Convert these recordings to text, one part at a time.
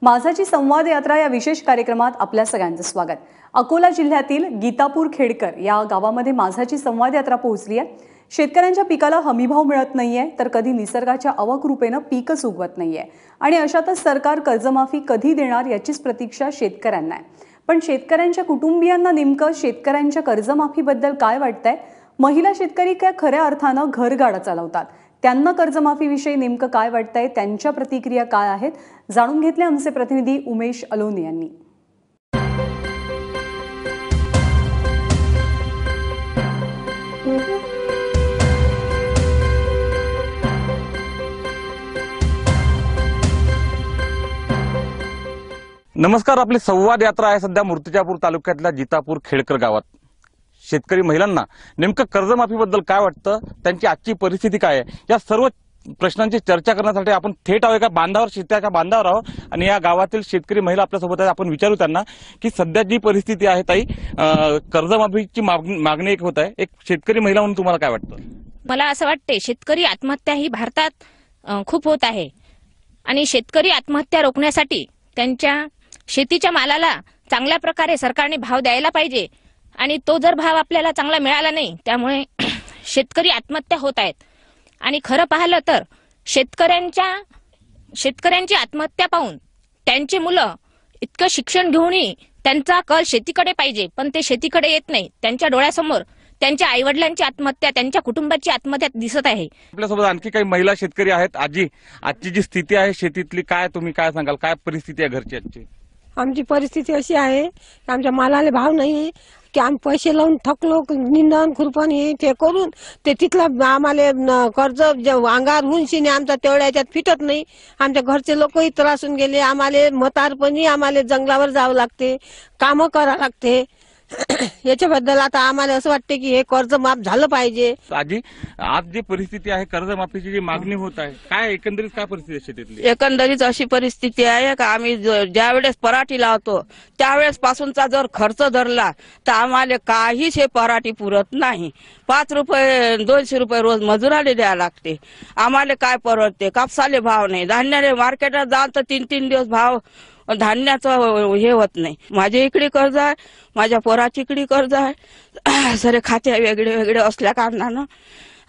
माझाची संवाद यात्रा या विशेष कार्यक्रमात आपल्या सगळ्यांचं स्वागत। अकोला जिल्ह्यातील गीतापूर खेडकर या गावामध्ये माझाची संवाद यात्रा पोहोचली आहे। शेतकऱ्यांच्या पिकाला हमीभाव मिळत नाहीये, तर कधी निसर्गाच्या अवकृपेने पीकच उगवत नाहीये आणि अशातच सरकार कर्जमाफी कधी देणार याचीच प्रतीक्षा शेतकऱ्यांना आहे। पण शेतकऱ्यांच्या कुटुंबियांना नेमकं शेतकऱ्यांच्या कर्जमाफीबद्दल काय वाटतंय? महिला शेतकरी काय खऱ्या अर्थानं घरगाडा चालवतात? त्यांना कर्जमाफीविषयी नेमकं काय वाटतंय, त्यांच्या प्रतिक्रिया काय आहेत, जाणून घेतले आमचे प्रतिनिधी उमेश अलोने यांनी। नमस्कार, आपली संवाद यात्रा आहे सध्या मूर्तिजापूर तालुक्यातल्या गीतापूर खेडकर गावात। शेतकरी महिलांना नेमकं कर्जमाफीबद्दल काय वाटतं, त्यांची आजची परिस्थिती काय आहे, या सर्व प्रश्नांची चर्चा करण्यासाठी आपण थेट आहोत एका बांधावर, शेताच्या बांधावर आहोत आणि या गावातील शेतकरी महिला आपल्या सोबत आहेत। आपण विचारू त्यांना की सध्या जी परिस्थिती आहे ताई, कर्जमाफीची मागणी एक होत आहे, एक शेतकरी महिला म्हणून तुम्हाला काय वाटतं? मला असं वाटते शेतकरी आत्महत्या ही भारतात खूप होत आहे आणि शेतकरी आत्महत्या रोखण्यासाठी त्यांच्या शेतीच्या मालाला चांगल्या प्रकारे सरकारने भाव द्यायला पाहिजे आणि तो जर भाव आपल्याला चांगला मिळाला नाही, त्यामुळे शेतकरी आत्महत्या होत आहेत। आणि खरं पाहिलं तर शेतकऱ्यांची आत्महत्या पाहून त्यांची मुलं इतकं शिक्षण घेऊनही त्यांचा कल शेतीकडे पाहिजे, पण ते शेतीकडे येत नाही। त्यांच्या डोळ्यासमोर त्यांच्या आईवडिलांची आत्महत्या, त्यांच्या कुटुंबाची आत्महत्या दिसत आहे। आपल्यासोबत आणखी काही महिला शेतकरी आहेत। आजची जी स्थिती आहे शेतीतली, काय तुम्ही काय सांगाल, काय परिस्थिती आहे घरची आजची? आमची परिस्थिती अशी आहे की आमच्या मालाला भाव नाही, की आम्ही पैसे लावून थकलो, निंदन खुरपण हे ते करून ते तिथलं आम्हाला कर्ज अंगावर होऊन शिने आमचा तेवढ्या याच्यात फिटत नाही। आमच्या घरचे लोकही त्रासून गेले, आम्हाला म्हातारपणी आम्हाला जंगलावर जावं लागते, कामं करावं लागते। याच्याबद्दल आता आम्हाला असं वाटते की हे कर्ज माफ झालं पाहिजे। आजी, आज जी परिस्थिती आहे कर्जमाफीची जी मागणी होत आहे, काय एकंदरीत काय परिस्थिती आहे शेतीतली? एकंदरीत अशी परिस्थिती आहे का आम्ही ज्यावेळेस पराठी लावतो त्यावेळेस पासूनचा जर खर्च धरला तर आम्हाला काहीच हे पराठी पुरत नाही। 5 रुपये 200 रुपये रोज मजुराले द्यायला लागते। आम्हाला काय परवडते? कापसाले भाव नाही, धान्याले मार्केटात जाल तर 3-3 दिवस भाव धान्याचं हे होत नाही। माझ्या इकडे कर्ज आहे, माझ्या पोराची इकडे कर्ज आहे, सरे खाते वेगळे वेगळे असल्या कारणानं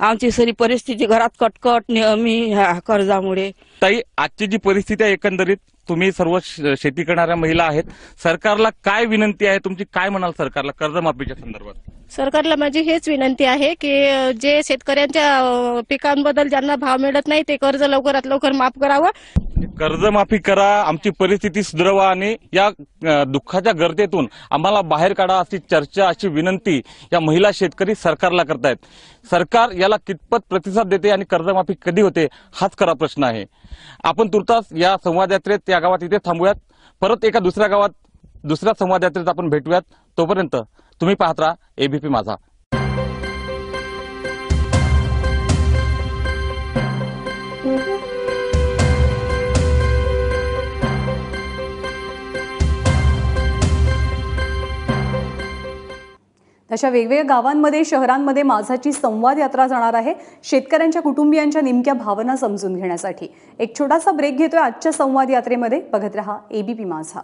आमची सरी परिस्थिती घरात कटकट नेहमी ह्या कर्जामुळे। ताई, आजची जी परिस्थिती आहे एकंदरीत, तुम्ही सर्व शेती करणाऱ्या महिला आहेत, सरकारला काय विनंती आहे तुमची? काय म्हणाल सरकारला कर्जमाफीच्या संदर्भात? सरकारला माझी हेच विनंती आहे की जे शेतकऱ्यांच्या पिकांबद्दल ज्यांना भाव मिळत नाही ते कर्ज लवकरात लवकर माफ करावं। कर्जमाफी करा, आमची परिस्थिती सुधारवा आणि या दुःखाच्या गर्तेतून आम्हाला बाहेर काढा, अशी चर्चा, अशी विनंती या महिला शेतकरी सरकारला करतायत। सरकार याला कितपत प्रतिसाद देते आणि कर्जमाफी कधी होते, हाच खरा प्रश्न आहे। आपण तुर्तास या संवाद यात्रेत या गावात इथे थांबूयात, परत एका दुसऱ्या गावात दुसऱ्या संवाद यात्रेत आपण भेटूयात। तोपर्यंत तुम्ही पाहत राहा एबीपी माझा। अशा वेगवेगळ्या गावांमध्ये, शहरांमध्ये माझाची संवाद यात्रा जाणार आहे शेतकऱ्यांच्या कुटुंबियांच्या नेमक्या भावना समजून घेण्यासाठी। एक छोटासा ब्रेक घेतोय आजच्या संवाद यात्रेमध्ये। बघत रहा एबीपी माझा।